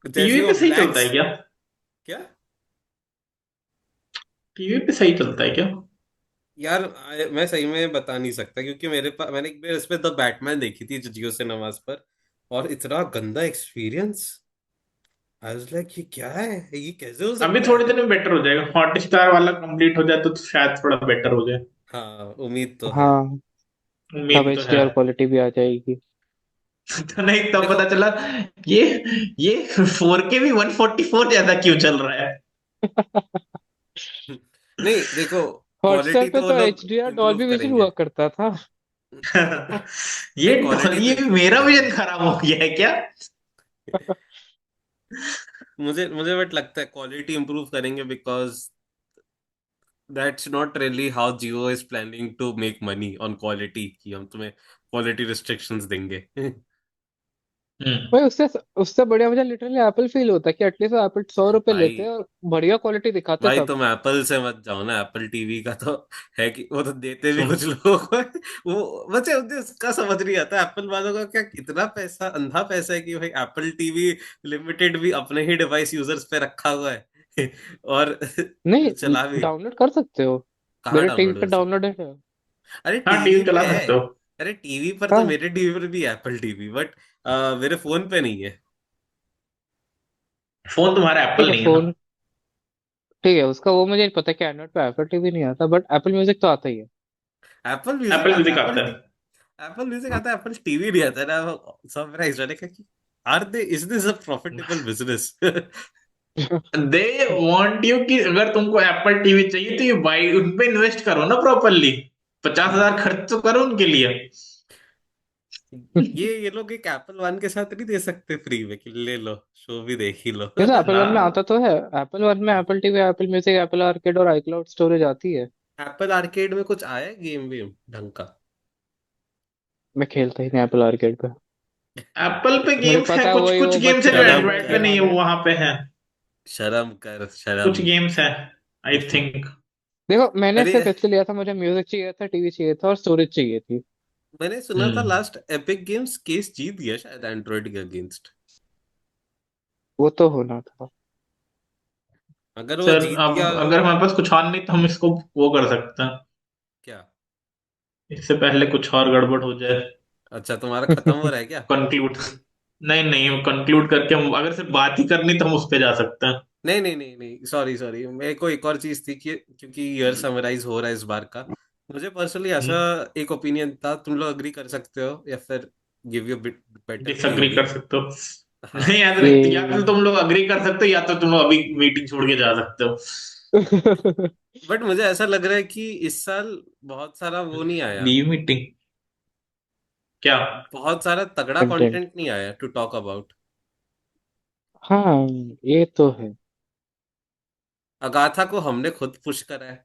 टीवी वो पे सही ब्लैक। चलता है क्या? क्या? टीवी पे सही चलता है क्या? यार मैं सही में बता नहीं सकता, क्योंकि मेरे पास, मैंने एक बार इस पे द बैटमैन देखी थी जो जियो सिनेमास पर, और इतना गंदा एक्सपीरियंस। आई वाज लाइक, ये क्या है, ये कैसे हो अभी सकता थोड़े है? दिन में बेटर हो जाएगा, हॉटस्टार वाला कंप्लीट हो जाए तो शायद थोड़ा बेटर हो जाए। हाँ, उम्मीद तो है। हाँ, तब उम्मीद तो है। HDR क्वालिटी भी आ जाएगी। तो नहीं, तब देखो, पता चला ये ये 4K भी 144 ज्यादा क्यों चल रहा है। नहीं देखो, हॉटस्टार क्वालिटी पे तो वो तो लोग HDR इम्प्रूव डॉल्बी विजन करेंगे। हुआ करता था। ये नहीं, क्वालिटी तो ये इम्प्रूव मेरा करेंगे। विजन खराब हो गया है क्या? मुझे मुझे बट लगता है क्वालिटी इंप्रूव करेंगे, because that's not really how Jio is planning to make money on quality, कि हम तुम्हें क्वालिटी रिस्ट्रिक्शंस देंगे। हम्म। भाई उससे उससे बढ़िया मुझे लिटरली एप्पल फील होता है कि एटलीस्ट एप्पल 100 रुपए लेते भाई हैं और बढ़िया क्वालिटी दिखाते भाई सब। तुम एप्पल से मत जाओ ना, एप्पल टीवी का तो है कि वो तो देते भी सुन, कुछ लोगों को है। वो मुझे मुझे उसका समझ नहीं आता, एप्पल वालों का क्या इतना पैसा, अंधा पैसा है कि भाई एप्पल टीवी लिमिटेड भी अपने ही डिवाइस यूजर्स पे रखा हुआ है। और नहीं, चला भी। डाउनलोड कर सकते हो। कहाँ मेरे टीवी डाउनलोड पे कर सकते? डाउनलोड है। अरे हाँ टीवी टीवी पे चला है। सकते हो। अरे टीवी पर तो, हाँ, मेरे टीवी पर भी है एप्पल टीवी, बट मेरे फोन पे नहीं है। फोन तुम्हारा ठीक एप्पल है नहीं है ना? फोन। ठीक है, उसका वो मुझे नहीं पता कि एंड्रॉइड पे एप्पल टीवी नहीं आता, बट एप्पल म्यूजिक तो आता ही है। एप्पल म्यूजिक एप्पल आता म्यूजिक है, आता है। एप्पल म्यूजिक आता है, एप्पल टीवी नहीं आता है ना। सरप्राइज मैंने कहा कि are they, is this a profitable business? They want you कि अगर तुमको एप्पल टीवी चाहिए तो ये बाई उन पे इन्वेस्ट करो ना प्रॉपरली। 50,000 खर्च तो करो उनके लिए। ये लोग एक एप्पल वन के साथ नहीं दे सकते फ्री में कि ले लो, शो भी देख ही लो? जैसे एप्पल वन में हाँ। आता तो है। एप्पल वन में Apple TV, Apple music, Apple arcade और आईक्लाउड स्टोरेज आती है। एप्पल आर्केड में कुछ आया है गेम वेम ढंग का? मैं खेलता ही नहीं एप्पल आर्केड पे। एप्पल पे मुझे गेम्स है, पता है कुछ वही कुछ वो गेम्स है बच्चे जो पैदा शर्म हुए हैं एंड्रॉइड पे कर, नहीं है, दिमाग वो में। वहां पे है। शर्म कर, कुछ शर्म। गेम्स है, आई थिंक। देखो मैंने अरे, सिर्फ इसलिए लिया था, मुझे म्यूजिक चाहिए था, टीवी चाहिए था और स्टोरेज चाहिए थी। मैंने सुना था हम्म। लास्ट एपिक गेम्स केस जीत गया शायद एंड्रॉइड के अगेंस्ट। वो तो होना था। अगर वो सर जीत गया। अब अगर हमारे पास कुछ और नहीं तो हम इसको वो कर सकते हैं। क्या? इससे पहले कुछ और गड़बड़ हो जाए। अच्छा, तुम्हारा खत्म हो रहा है क्या? कंक्लूड। नहीं नहीं, कंक्लूड करके हम अगर सिर्फ बात ही करनी तो हम उस पे जा सकते हैं। नहीं नहीं नहीं नहीं, सॉरी सॉरी, मेरे को एक और चीज थी कि क्योंकि ईयर समराइज हो रहा है इस बार का, मुझे पर्सनली ऐसा एक ओपिनियन था, तुम लोग अग्री कर सकते हो या फिर give you bit better disagree POV. कर सकते हो। नहीं हाँ। यार, या तो ये तुम लोग अग्री कर सकते हो या तो तुम लोग अभी मीटिंग छोड़ के जा सकते हो। बट मुझे ऐसा लग रहा है कि इस साल बहुत सारा वो नहीं आया, लीव मीटिंग क्या? बहुत सारा तगड़ा कंटेंट। कंटेंट नहीं आया टू टॉक अबाउट। हाँ, ये तो है। अगाथा को हमने खुद पुश करा है।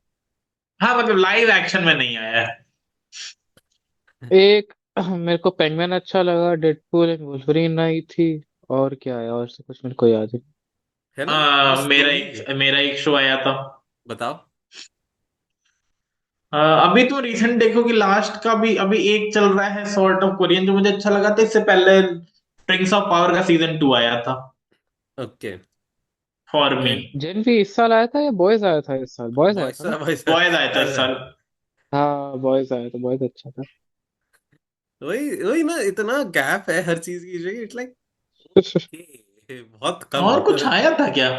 हाँ मतलब लाइव एक्शन में नहीं आया है। एक मेरे को पेंगुइन अच्छा लगा, डेडपूल एंड वुल्वरीन आई थी। और क्या आया, और से कुछ मेरे को याद नहीं। है ना, बस दो ही है। मेरा एक शो आया था। बताओ। अभी तो रिसेंट देखो कि लास्ट का भी अभी एक चल रहा है सॉर्ट ऑफ कोरियन जो मुझे अच्छा लगा था। इससे पहले रिंग्स ऑफ पावर का सीजन 2 आया था ओके। For me. एंड जेन भी इस साल आया था या बॉयज आया था? इस साल बॉयज आया था वॉइस ना। वॉइस बॉयज आया था इस साल। हाँ बॉयज आया था, बॉयज अच्छा था। वही वही ना, इतना गैप है हर चीज की, इट्स लाइक बहुत कम। और कुछ आया था क्या?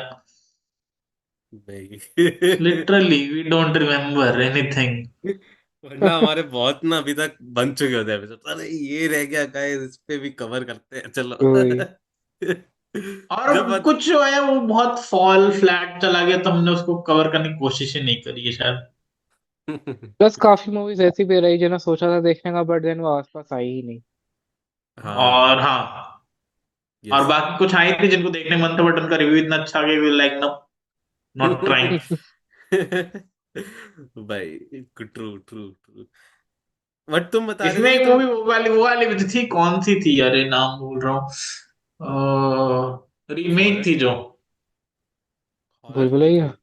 नहीं। Literally we don't remember anything. वरना हमारे बहुत ना अभी तक बन चुके होते हैं एपिसोड, अरे ये रह गया गाइस, इस पे भी कवर करते हैं चलो। वही। और जब बात। कुछ जो आया वो बहुत फॉल फ्लैट चला गया तो हमने उसको कवर करने की कोशिश ही नहीं करी है शायद। प्लस काफी मूवीज ऐसी भी रही जिन्हें सोचा था देखने का, बट देन वो आसपास आई ही नहीं। हाँ। और हाँ, और यस। बाकी कुछ आई थी जिनको देखने मन था बट उनका रिव्यू इतना अच्छा गया, लाइक नो, नॉट ट्राइंग। भाई, ट्रू ट्रू ट्रू। बट तुम बता रहे इसमें थे कि एक तुम। मूवी वो वाली भी तो थी, कौन सी थी, अरे नाम भूल रहा हूँ। रीमेक हॉरर, थी जो। हॉरर भूल फिल्म भुलैया। थी।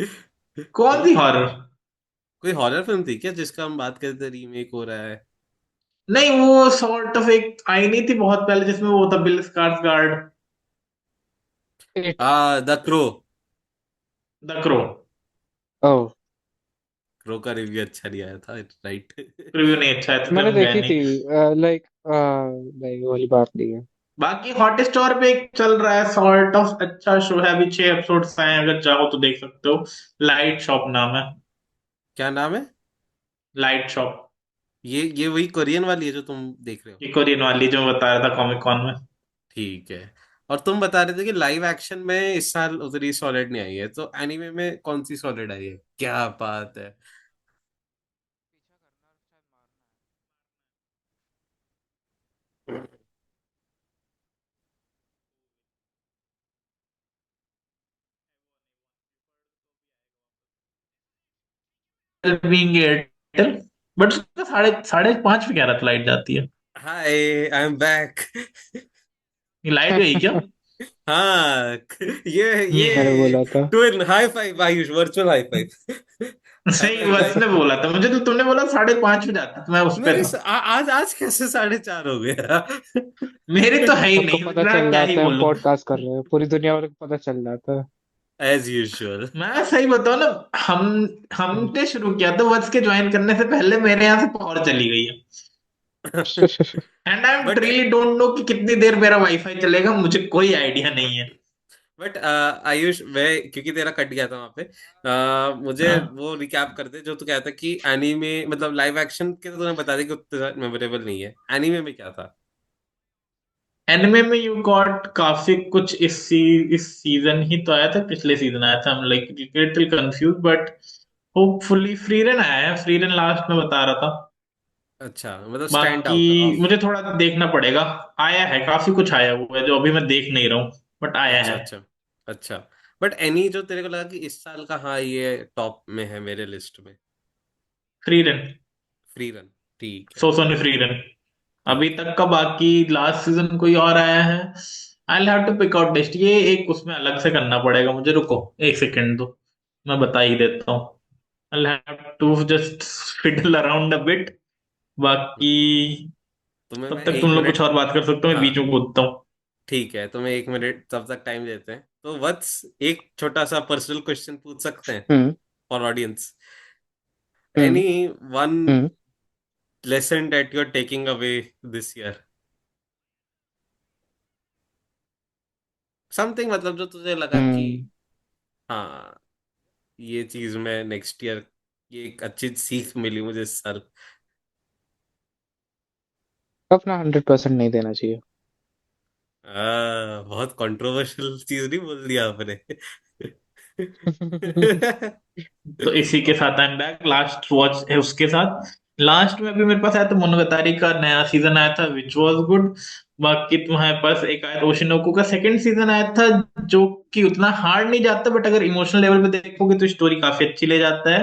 नहीं, कौन सी हॉरर? कोई हॉरर फिल्म थी क्या जिसका हम बात करते रीमेक हो रहा है? नहीं, वो सॉर्ट ऑफ एक आई नहीं थी बहुत पहले जिसमें वो था बिल स्कार्सगार्ड। इट। हाँ, the Crow. The Crow. Oh, Crow का रिव्यू अच्छा नहीं आया था, राइट। रिव्यू नहीं अच्छा है तो मैंने हम गए देखी नहीं। थी। लाइक नहीं, वाली बात नहीं है। बाकी हॉटस्टार पे एक चल रहा है सॉर्ट ऑफ अच्छा शो है, अभी 6 एपिसोड्स आए हैं, अगर चाहो तो देख सकते हो। लाइट शॉप नाम है। क्या नाम है? Light shop. ये वही कोरियन वाली है जो तुम देख रहे हो? ये कोरियन वाली जो मैं बता रहा था कॉमिक कॉन में। ठीक है। और तुम बता रहे थे कि लाइव एक्शन में इस साल उतनी सॉलिड नहीं आई है, तो एनीमे में कौन सी सॉलिड आई है? क्या बात है! Being Airtel. बट उसका साढ़े साढ़े पांच पे क्या रहा लाइट जाती है? Hi, I am back. ये लाइट गई क्या? हाँ, मैंने ये बोला था। Twin high five Ayush, virtual high five. I नहीं, एम बस ने बैक। बोला था मुझे, तो तुमने बोला 5:30 पे जाता तो मैं उस पे मेरी था। आज आज कैसे 4:30 हो गया? मेरी तो है ही सबको नहीं, पता मैं चल क्या ही जाता है हम बोलूं। पॉडकास्ट कर रहे हैं, पूरी दुनिया वालों को पता चल जाता है। As usual. मैं सही बताऊं ना, हम हमने शुरू किया था वत्स के ज्वाइन करने से पहले मेरे यहाँ से पावर चली गई है। And I but really don't know कि कितनी देर मेरा वाईफाई चलेगा, मुझे कोई आइडिया नहीं है। बट आयुष, मैं क्योंकि तेरा कट गया था वहां पे, मुझे हाँ। वो रिकैप कर दे जो तू कहता कि एनीमे मतलब लाइव एक्शन के, तो तूने बता दिया कि उतना मेमोरेबल नहीं है। एनीमे में क्या था? एनिमे में यू गॉट काफी कुछ इस सीजन ही तो आया था, पिछले सीजन आया था, हम like little confuse but hopefully free run आया है, फ्री रन लास्ट में बता रहा था। अच्छा, मतलब स्टैंड बाकी आउट ऑफ। मुझे थोड़ा देखना पड़ेगा। आया है, काफी कुछ आया हुआ है जो अभी मैं देख नहीं रहा हूँ, बट आया अच्छा, है। अच्छा, अच्छा। बट एनी जो तेरे को लगा कि इस साल का, हाँ ये टॉप में है मेरे लिस्ट में? Free run. Free run. ठीक है। सोसो ने फ्री रन। अभी ठीक है। तक का बाकी लास्ट सीजन कोई और आया है। I have to pick out list, ये एक उसमें अलग से करना पड़ेगा मुझे, रुको एक सेकेंड दो, मैं बता ही देता हूँ। I have to just fiddle around a bit. बाकी तुम्हें तब मैं तक एक तुम लोग कुछ मिनट और बात कर सकते हो, मैं हाँ, बीच में कूदता हूँ। ठीक है, तुम्हें 1 मिनट तब तक टाइम देते हैं, तो वत्स एक छोटा सा पर्सनल क्वेश्चन पूछ सकते हैं hmm. For audience? Hmm. Anyone hmm. Lesson that you are taking away this year? Something, मतलब जो तुझे लगा कि हम्म। हाँ, ये चीज मैं नेक्स्ट ईयर, ये एक अच्छी सीख मिली मुझे इस साल। अपना 100% नहीं देना चाहिए। बहुत कंट्रोवर्शियल चीज नहीं बोल दिया आपने? तो इसी के साथ आई एम बैक, लास्ट वॉच है उसके साथ। लास्ट में अभी मेरे पास आया था मोनोगातारी का नया सीजन आया था विच वाज गुड। बाकी तुम्हारे पास एक आया ओशिनोको का सेकंड सीजन आया था, जो कि उतना हार्ड नहीं जाता, बट अगर इमोशनल लेवल पे देखोगे तो स्टोरी काफी अच्छी ले जाता है।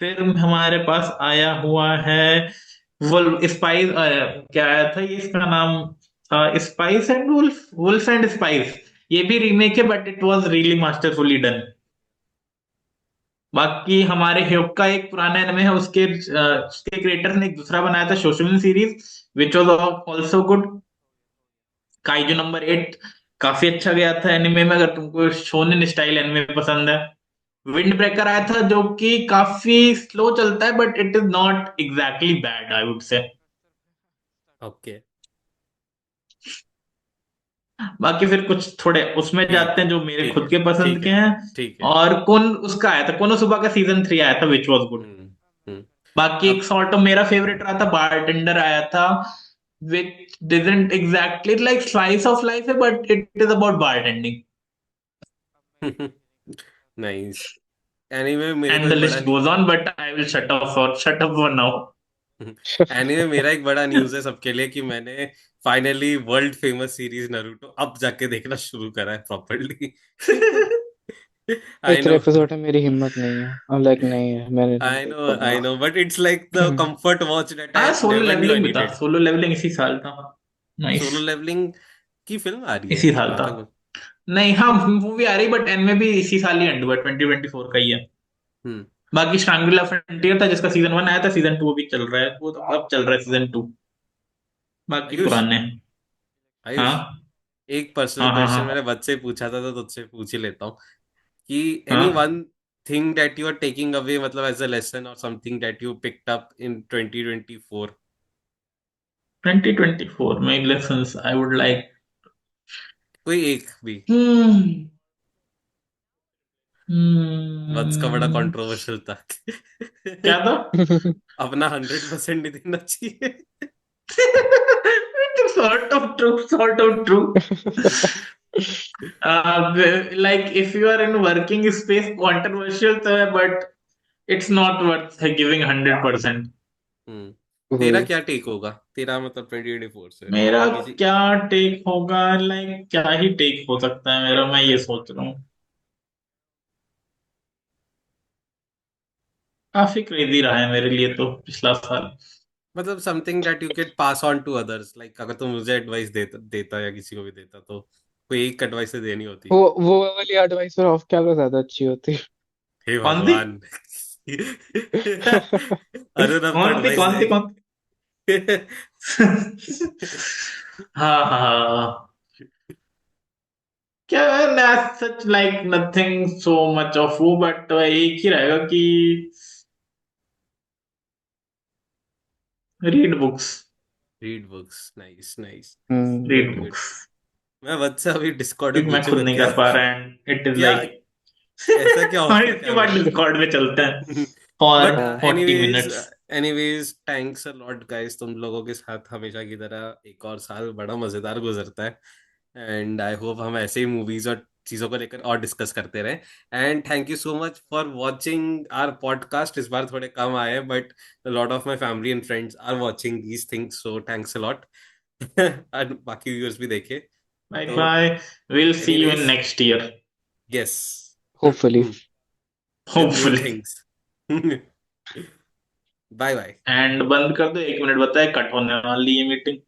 फिर हमारे पास आया हुआ है वुल्फ स्पाइस, क्या आया था ये इसका नाम, Spice and Wolf, Wolf and Spice. ये भी रीमेक है but it was really masterfully done. बाकी हमारे ह्योक्का एक पुराना एनिमे है, उसके क्रिएटर ने एक दूसरा बनाया था Shogun series, which was also good. Kaiju number 8 काफी अच्छा गया था एनिमे में, अगर तुमको शोनेन स्टाइल एनिमे पसंद है। विंड ब्रेकर आया था जो कि काफी स्लो चलता है but it is not exactly bad I would say. Okay. बाकी फिर कुछ थोड़े उसमें ठीक जाते है, हैं जो मेरे ठीक खुद है, के पसंद ठीक के है, हैं। ठीक है। और कौन उसका आया था, कोनो सुबह का सीजन 3 आया था विच वॉज गुड। हम्म। हम्म। बाकी एक अब सॉर्ट ऑफ मेरा फेवरेट रहा था बारटेंडर आया था, which didn't exactly like slice of life है but it is about bartending। Nice. Anime मेरे को and the एक बड़ा list goes on but I will shut up for now। Anime मेरा एक बड़ा न्यूज़ है सबके लिए कि मैंने finally world famous series Naruto अब जाके देखना शुरू करा है प्रॉपरली। आई इतने नो, एपिसोड है, मेरी हिम्मत नहीं है। I'm like नहीं है, मैंने नहीं देख आई पाऊंगा। No, but it's like the comfort watch that हाँ, I solo never knew I levelling भी था, नीडेड। सोलो लेवलिंग इसी साल था। नाइस। सोलो लेवलिंग की फिल्म आ रही है इसी साल जहां था। तक। नहीं, हाँ, मूवी आ रही, बट एनमे भी इसी साल ही एंड हुआ, 2024 का ही है। हम्म। बाकी शांग्रिला फ्रंटियर था, जिसका सीजन 1 आया था, सीजन 2 भी चल रहा है, वो तो अब चल रहा है सीजन 2। बाकी आयुष, पुराने हैं। आयुष, हाँ, एक पर्सनल हाँ, हाँ, क्वेश्चन मैंने हाँ, बच्चे से पूछा था तो तुझसे पूछ ही लेता हूँ कि एनी हाँ। One thing that you are taking away, मतलब एज अ लेसन और something that you picked up in 2024। 2024 में लेसन्स आई वुड लाइक। कोई एक भी। हम्म। वत्स का बड़ा हम्म। कंट्रोवर्शियल था। क्या था? अपना 100% नहीं देना चाहिए। Sort of true, sort of true. Like if you are in working space, controversial तो है, but it's not worth giving 100%. हम्म। तेरा वही। क्या टेक होगा, तेरा मतलब 2024 से मेरा किसी। क्या टेक होगा? लाइक क्या ही टेक हो सकता है मेरा, मैं ये सोच रहा हूँ। काफी क्रेजी रहा है मेरे लिए तो पिछला साल। मतलब something that you can pass on to others, like अगर तू मुझे एडवाइस देता देता या किसी को भी देता तो कोई एक एडवाइस तो देनी होती। वो वाली एडवाइस और ऑफ कैमरा ज्यादा अच्छी होती। हे कौन सी? भगवान। अरुण हमको कौन सी? एडवाइस कौन दे। सी? कौन सी? हाँ, हाँ, हाँ। क्या है, such like nothing so much of वो, बट एक ही रहेगा कि read books. Read books, nice nice. Hmm. Read good good. Books. मैं वत्स से अभी डिस्कॉर्ड में क्योंकि मैं खुद पूछूंगा नहीं क्या, कर पा रहा, एंड इट इज क्या लाइक ऐसा क्या हाँ, होता इसके क्या बाद मेरा। डिस्कॉर्ड में चलते हैं फॉर बट हाँ। 40 minutes. Anyways thanks a lot guys, तुम लोगों के साथ हमेशा की तरह एक और साल बड़ा मजेदार गुजरता है। एंड आई होप हम ऐसे ही मूवीज और चीजों को लेकर और डिस्कस करते रहें। And thank you so much for watching our podcast. इस बार थोड़े कम आए but lot of my family and friends are watching these things, so thanks a lot. और बाकी व्यूअर्स भी देखे बाय तो। Bye. Will see you in anyways, next year. Yes, hopefully. With new hopefully. Things. Bye bye. And बंद कर दो, 1 minute बताए, cut होने वाली है मीटिंग।